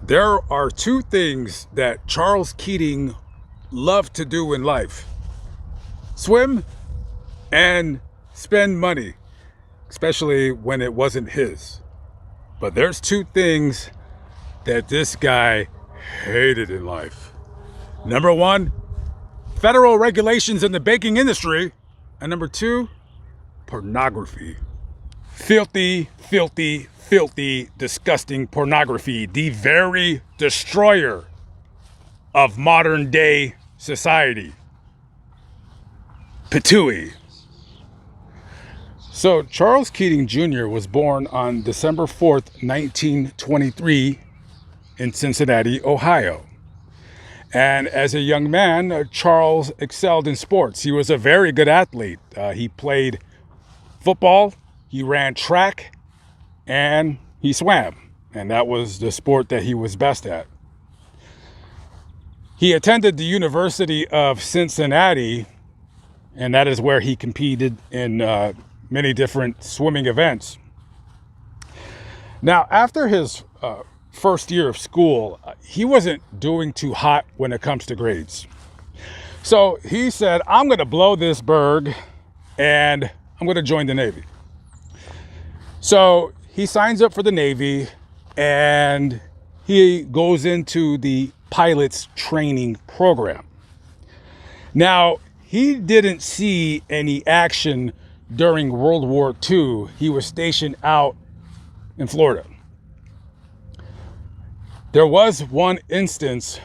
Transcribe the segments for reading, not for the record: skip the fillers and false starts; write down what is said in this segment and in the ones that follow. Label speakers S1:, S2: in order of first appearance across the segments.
S1: There are two things that Charles Keating loved to do in life: swim and spend money, especially when it wasn't his. But there's two things that this guy hated in life. Number one, federal regulations in the baking industry. And number two, pornography. Filthy, filthy, filthy, disgusting pornography. The very destroyer of modern day society. Patooey. So Charles Keating Jr. was born on December 4th, 1923 in Cincinnati, Ohio. And as a young man, Charles excelled in sports. He was a very good athlete. He played football, he ran track, and he swam. And that was the sport that he was best at. He attended the University of Cincinnati, and that is where he competed in many different swimming events. Now, after his first year of school, he wasn't doing too hot when it comes to grades. So he said, I'm going to blow this berg and I'm going to join the Navy. So he signs up for the Navy and he goes into the pilot's training program. Now, he didn't see any action during World War II. He was stationed out in Florida. There was one instance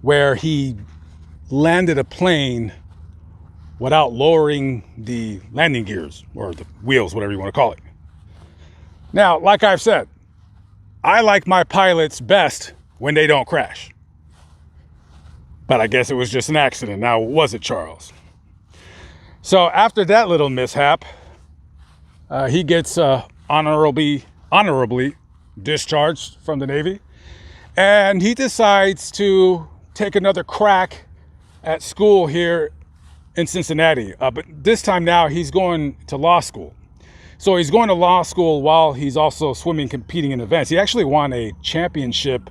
S1: where he landed a plane without lowering the landing gears or the wheels, whatever you want to call it. Now, like I've said, I like my pilots best when they don't crash. But I guess it was just an accident. Now, was it, Charles? So after that little mishap, he gets honorably discharged from the Navy. And he decides to take another crack at school here in Cincinnati. But this time now he's going to law school. So he's going to law school while he's also swimming, competing in events. He actually won a championship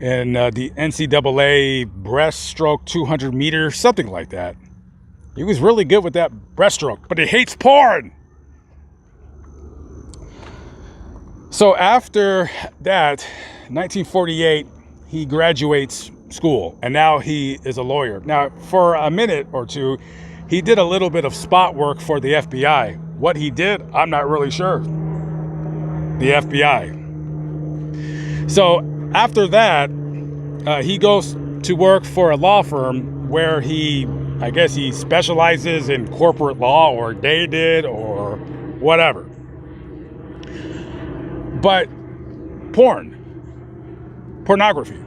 S1: in the NCAA breaststroke 200 meters, something like that. He was really good with that breaststroke, but he hates porn. So after that, 1948, he graduates school, and now he is a lawyer. Now, for a minute or two, he did a little bit of spot work for the FBI. What he did, I'm not really sure. The FBI. So after that, he goes to work for a law firm where I guess he specializes in corporate law, or they did, or whatever. But pornography,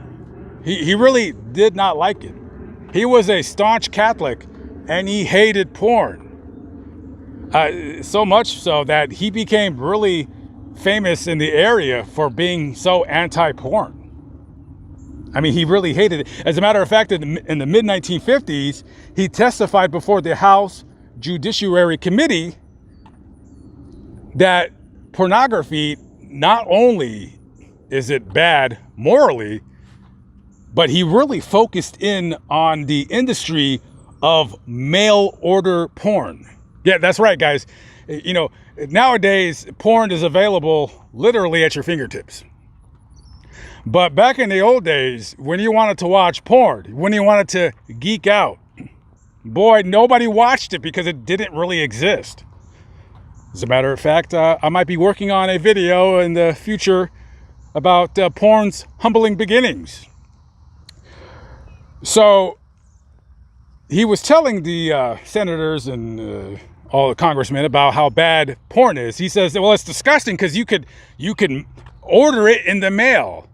S1: he really did not like it. He was a staunch Catholic and he hated porn. So much so that he became really famous in the area for being so anti-porn. I mean, he really hated it. As a matter of fact, in the mid-1950s, he testified before the House Judiciary Committee that pornography, not only is it bad morally, but he really focused in on the industry of mail order porn. Yeah, that's right, guys. You know, nowadays, porn is available literally at your fingertips. But back in the old days, when you wanted to watch porn, when you wanted to geek out, boy, nobody watched it because it didn't really exist. As a matter of fact, I might be working on a video in the future about porn's humbling beginnings. So he was telling the senators and all the congressmen about how bad porn is. He says, well, it's disgusting because you can order it in the mail.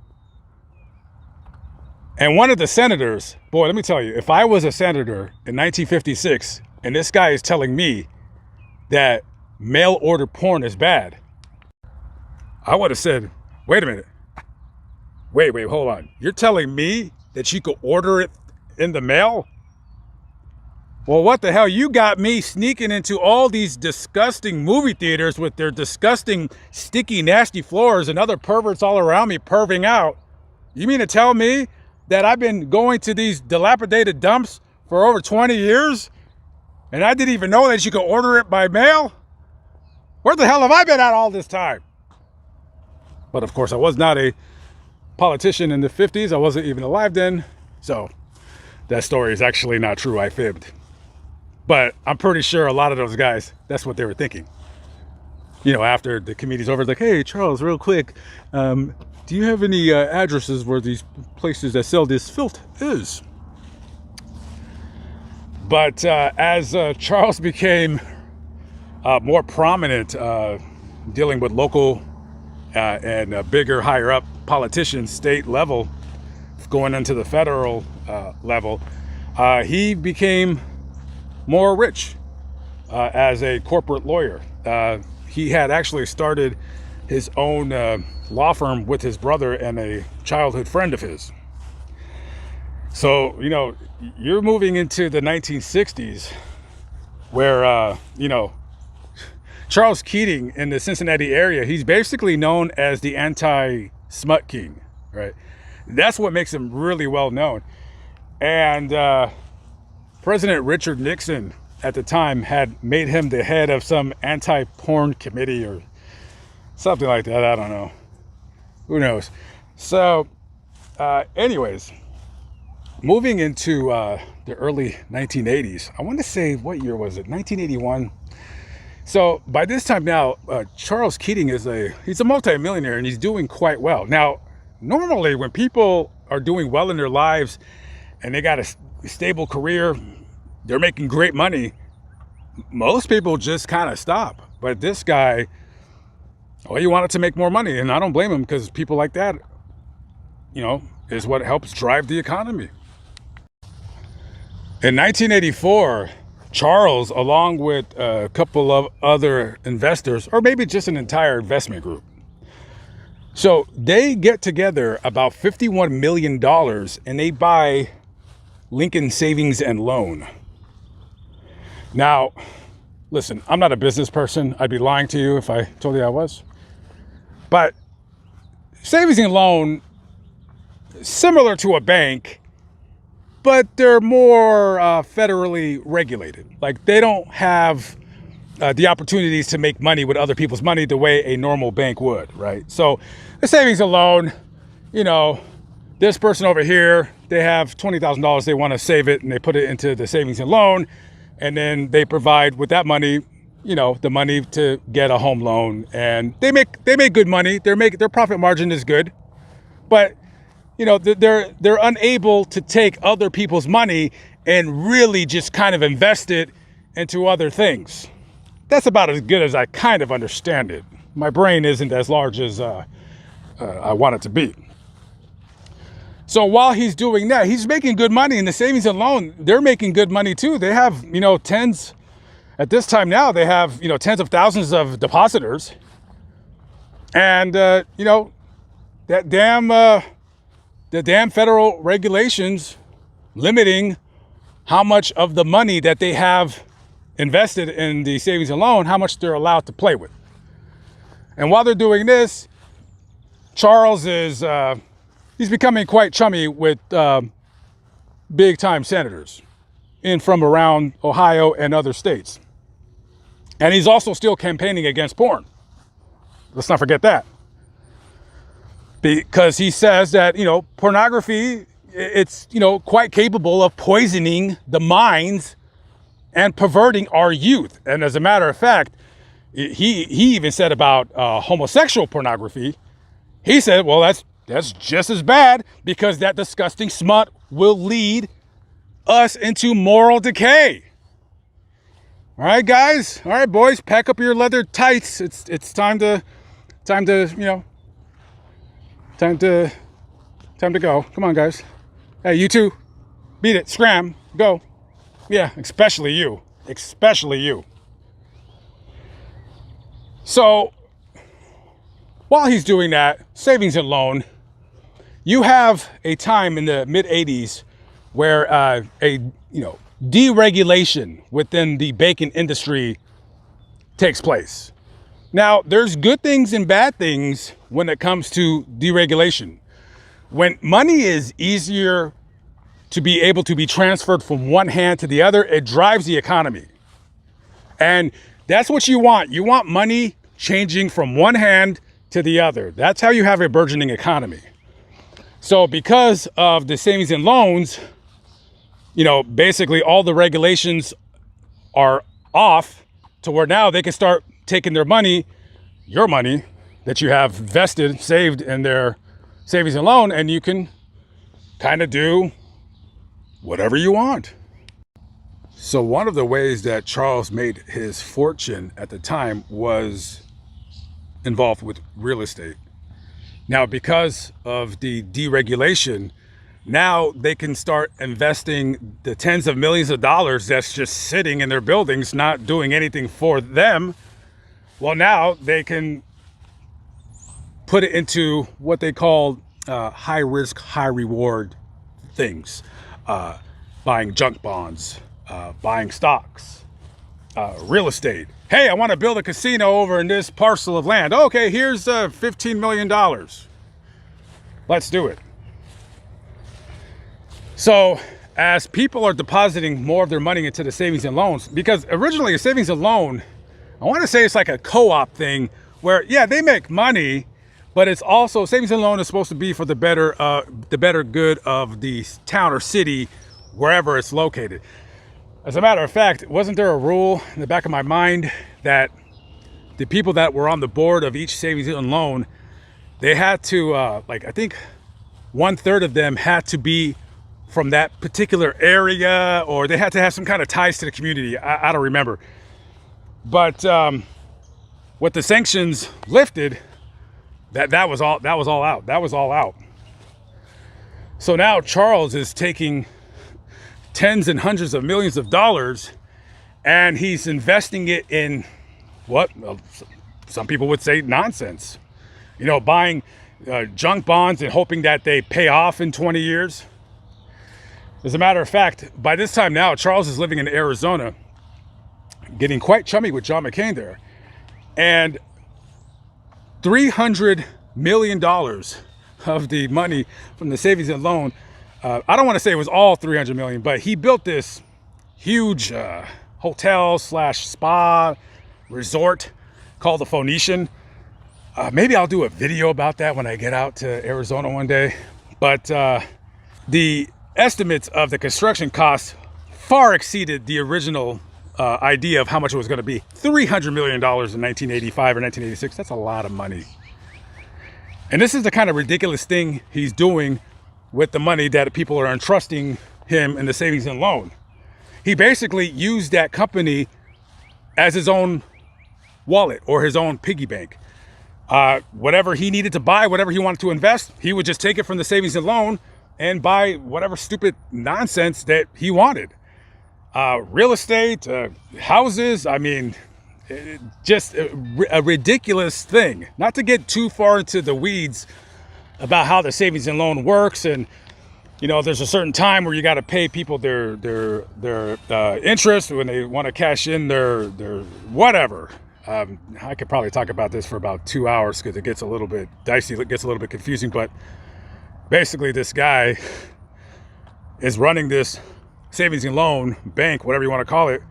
S1: And one of the senators, boy, let me tell you, if I was a senator in 1956 and this guy is telling me that mail order porn is bad, I would have said, wait a minute. Wait, hold on. You're telling me that you could order it in the mail? Well, what the hell? You got me sneaking into all these disgusting movie theaters with their disgusting, sticky, nasty floors and other perverts all around me perving out. You mean to tell me that I've been going to these dilapidated dumps for over 20 years and I didn't even know that you could order it by mail? Where the hell have I been at all this time? But of course, I was not a politician in the 50s. I wasn't even alive then. So that story is actually not true. I fibbed. But I'm pretty sure a lot of those guys, that's what they were thinking. You know, after the committee's over, it's like, hey, Charles, real quick, do you have any addresses where these places that sell this filth is? But as Charles became more prominent, dealing with local and bigger, higher up politicians, state level, going into the federal level, he became more rich as a corporate lawyer. He had actually started his own law firm with his brother and a childhood friend of his. So, you know, you're moving into the 1960s where, you know, Charles Keating in the Cincinnati area, he's basically known as the anti-smut king, right? That's what makes him really well known. And President Richard Nixon at the time had made him the head of some anti-porn committee or something like that. I don't know. Who knows? So anyways, moving into the early 1980s, I want to say, what year was it? 1981. So by this time now, Charles Keating he's a multimillionaire and he's doing quite well. Now, normally when people are doing well in their lives and they got a stable career, they're making great money, most people just kind of stop. But this guy, well, he wanted to make more money, and I don't blame him, because people like that, you know, is what helps drive the economy. In 1984, Charles, along with a couple of other investors, or maybe just an entire investment group, so they get together about $51 million and they buy Lincoln Savings and Loan. Now, listen, I'm not a business person. I'd be lying to you if I told you I was. But savings and loan, similar to a bank, but they're more federally regulated. Like, they don't have the opportunities to make money with other people's money the way a normal bank would, right? So the savings and loan, you know, this person over here, they have $20,000, they want to save it, and they put it into the savings and loan, and then they provide with that money, you know, the money to get a home loan, and they make good money. Their profit margin is good, but you know, they're unable to take other people's money and really just kind of invest it into other things. That's about as good as I kind of understand it. My brain isn't as large as I want it to be. So while he's doing that, he's making good money. In the savings and loan, they're making good money too. They have, you know, at this time now, they have, you know, tens of thousands of depositors. And, you know, the damn federal regulations limiting how much of the money that they have invested in the savings and loan, how much they're allowed to play with. And while they're doing this, Charles is, he's becoming quite chummy with big time senators in from around Ohio and other states. And he's also still campaigning against porn. Let's not forget that. Because he says that, you know, pornography, it's, you know, quite capable of poisoning the minds and perverting our youth. And as a matter of fact, he even said about homosexual pornography, he said, well, that's just as bad, because that disgusting smut will lead us into moral decay. All right, guys. All right, boys, pack up your leather tights. It's time to you know, time to go. Come on, guys. Hey, you two, beat it, scram, go. Yeah, especially you. So while he's doing that, savings and loan, you have a time in the mid 80s where deregulation within the bacon industry takes place. Now, there's good things and bad things when it comes to deregulation. When money is easier to be able to be transferred from one hand to the other, it drives the economy. And that's what you want. You want money changing from one hand to the other. That's how you have a burgeoning economy. So because of the savings and loans, basically all the regulations are off to where now they can start taking their money, your money that you have vested, saved in their savings and loan, and you can kind of do whatever you want. So one of the ways that Charles made his fortune at the time was involved with real estate. Now, because of the deregulation, now they can start investing the tens of millions of dollars that's just sitting in their buildings, not doing anything for them. Well, now they can put it into what they call high risk, high reward things. Buying junk bonds, buying stocks, real estate. Hey, I want to build a casino over in this parcel of land. Okay, here's $15 million. Let's do it. So as people are depositing more of their money into the savings and loans, because originally a savings and loan, I want to say it's like a co-op thing where, yeah, they make money, but it's also, savings and loan is supposed to be for the better good of the town or city, wherever it's located. As a matter of fact, wasn't there a rule in the back of my mind that the people that were on the board of each savings and loan, they had to, I think 1/3 of them had to be from that particular area, or they had to have some kind of ties to the community. I don't remember. But with the sanctions lifted, that was all out. That was all out. So now Charles is taking tens and hundreds of millions of dollars, and he's investing it in what some people would say nonsense. Buying junk bonds and hoping that they pay off in 20 years. As a matter of fact, by this time now, Charles is living in Arizona, getting quite chummy with John McCain there. And $300 million of the money from the savings and loan, I don't want to say it was all 300 million, but he built this huge hotel / spa resort called the Phoenician. Maybe I'll do a video about that when I get out to Arizona one day. But the estimates of the construction costs far exceeded the original idea of how much it was going to be. $300 million in 1985 or 1986. That's a lot of money. And this is the kind of ridiculous thing he's doing with the money that people are entrusting him in the savings and loan. He basically used that company as his own wallet or his own piggy bank. Whatever he needed to buy, whatever he wanted to invest, he would just take it from the savings and loan and buy whatever stupid nonsense that he wanted. Real estate, houses, just a ridiculous thing. Not to get too far into the weeds about how the savings and loan works, and there's a certain time where you got to pay people their interest when they want to cash in their whatever. I could probably talk about this for about 2 hours because it gets a little bit dicey, it gets a little bit confusing, but basically this guy is running this savings and loan bank, whatever you want to call it.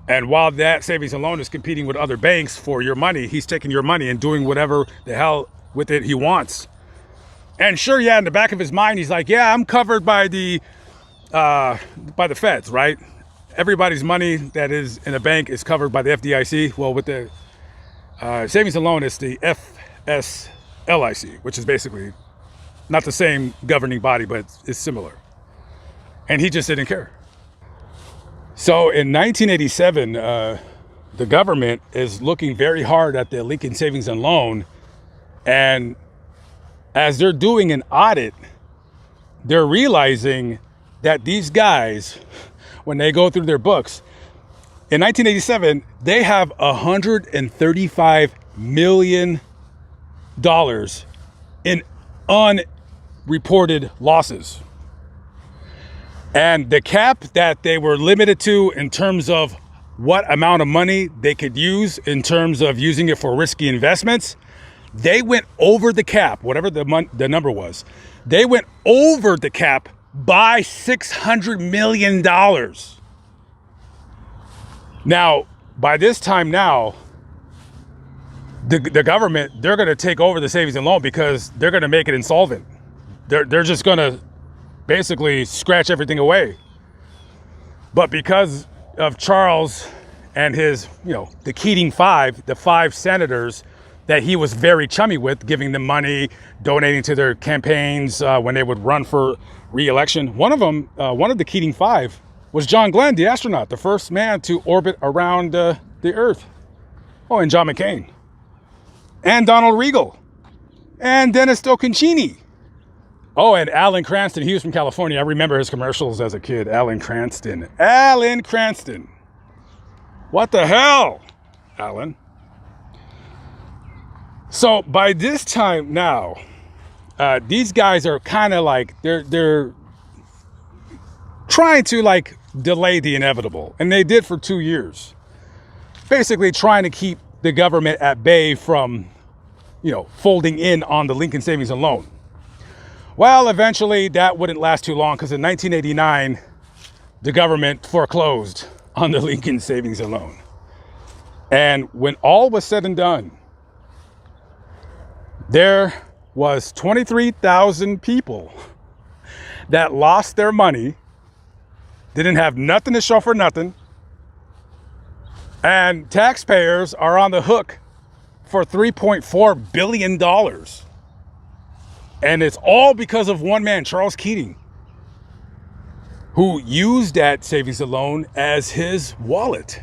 S1: And while that savings and loan is competing with other banks for your money, he's taking your money and doing whatever the hell with it he wants. And sure, yeah, in the back of his mind, he's like, yeah, I'm covered by the feds, right? Everybody's money that is in a bank is covered by the FDIC. Well, with the savings and loan, it's the FSLIC, which is basically not the same governing body, but it's similar. And he just didn't care. So in 1987, the government is looking very hard at the Lincoln Savings and Loan. And as they're doing an audit, they're realizing that these guys, when they go through their books, in 1987, they have $135 million in unreported losses. And the cap that they were limited to in terms of what amount of money they could use in terms of using it for risky investments, They went over the cap, whatever the number was. They went over the cap by $600 million. Now, by this time now, the government, they're going to take over the savings and loan because they're going to make it insolvent. They're just going to basically scratch everything away. But because of Charles and his, the Keating Five, the 5 senators that he was very chummy with, giving them money, donating to their campaigns when they would run for re-election. One of them, one of the Keating Five, was John Glenn, the astronaut, the first man to orbit around the Earth. Oh, and John McCain. And Donald Regal. And Dennis Stoccancini. Oh, and Alan Cranston. He was from California. I remember his commercials as a kid. Alan Cranston. Alan Cranston. What the hell, Alan? So by this time now, these guys are kind of like, they're trying to like delay the inevitable. And they did for 2 years. Basically trying to keep the government at bay from, folding in on the Lincoln Savings and Loan. Well, eventually that wouldn't last too long because in 1989, the government foreclosed on the Lincoln Savings and Loan. And when all was said and done, there was 23,000 people that lost their money, didn't have nothing to show for nothing, and taxpayers are on the hook for $3.4 billion. And it's all because of one man, Charles Keating, who used that savings and loan as his wallet.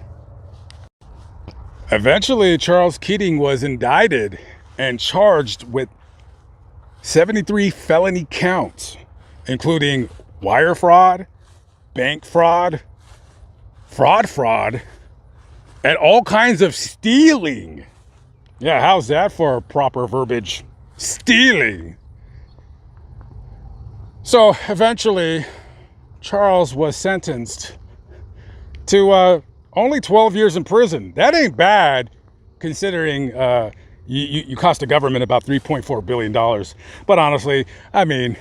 S1: Eventually, Charles Keating was indicted and charged with 73 felony counts, including wire fraud, bank fraud, fraud, and all kinds of stealing. Yeah, how's that for proper verbiage? Stealing. So eventually, Charles was sentenced to only 12 years in prison. That ain't bad, considering you cost the government about $3.4 billion. But honestly, I mean,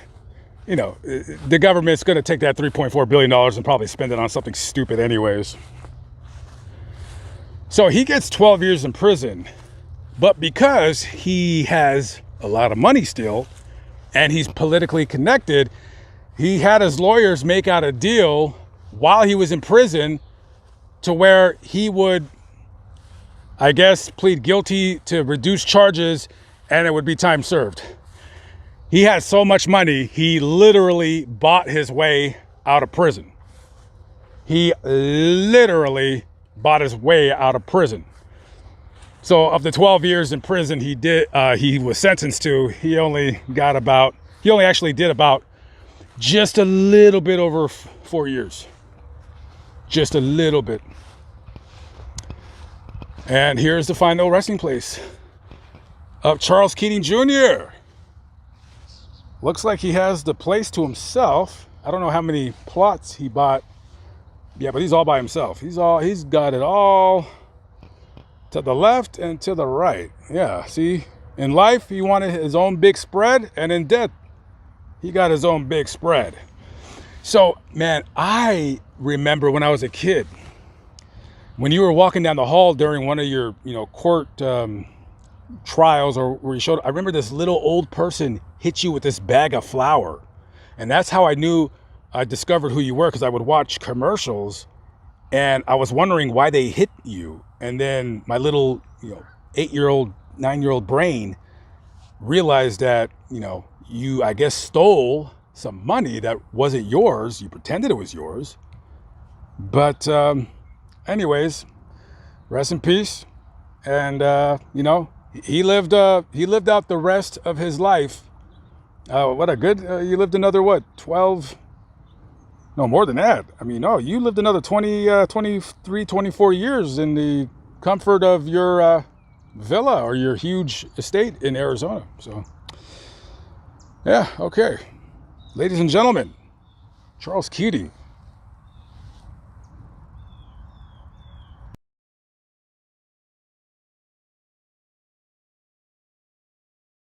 S1: the government's going to take that $3.4 billion and probably spend it on something stupid anyways. So he gets 12 years in prison. But because he has a lot of money still, and he's politically connected, he had his lawyers make out a deal while he was in prison to where he would, I guess, plead guilty to reduced charges and it would be time served. He had so much money, he literally bought his way out of prison. He literally bought his way out of prison. So of the 12 years in prison he was sentenced to, he only actually did about just a little bit over 4 years. Just a little bit. And here's the final resting place of Charles Keating Jr. Looks like he has the place to himself. I don't know how many plots he bought. Yeah, but he's all by himself. He's got it all to the left and to the right. Yeah, see, in life, he wanted his own big spread, and in death, he got his own big spread. So, man, I remember when I was a kid, when you were walking down the hall during one of your, court trials or where you showed, I remember this little old person hit you with this bag of flour. And that's how I discovered who you were, because I would watch commercials and I was wondering why they hit you. And then my little, 8-year-old, 9-year-old brain realized that, you, I guess, stole some money that wasn't yours. You pretended it was yours. But anyways, rest in peace. And, he lived out the rest of his life. You lived another, 12, no, more than that. I mean, no, you lived another 23, 24 years in the comfort of your villa or your huge estate in Arizona. So, yeah, okay. Ladies and gentlemen, Charles Keating.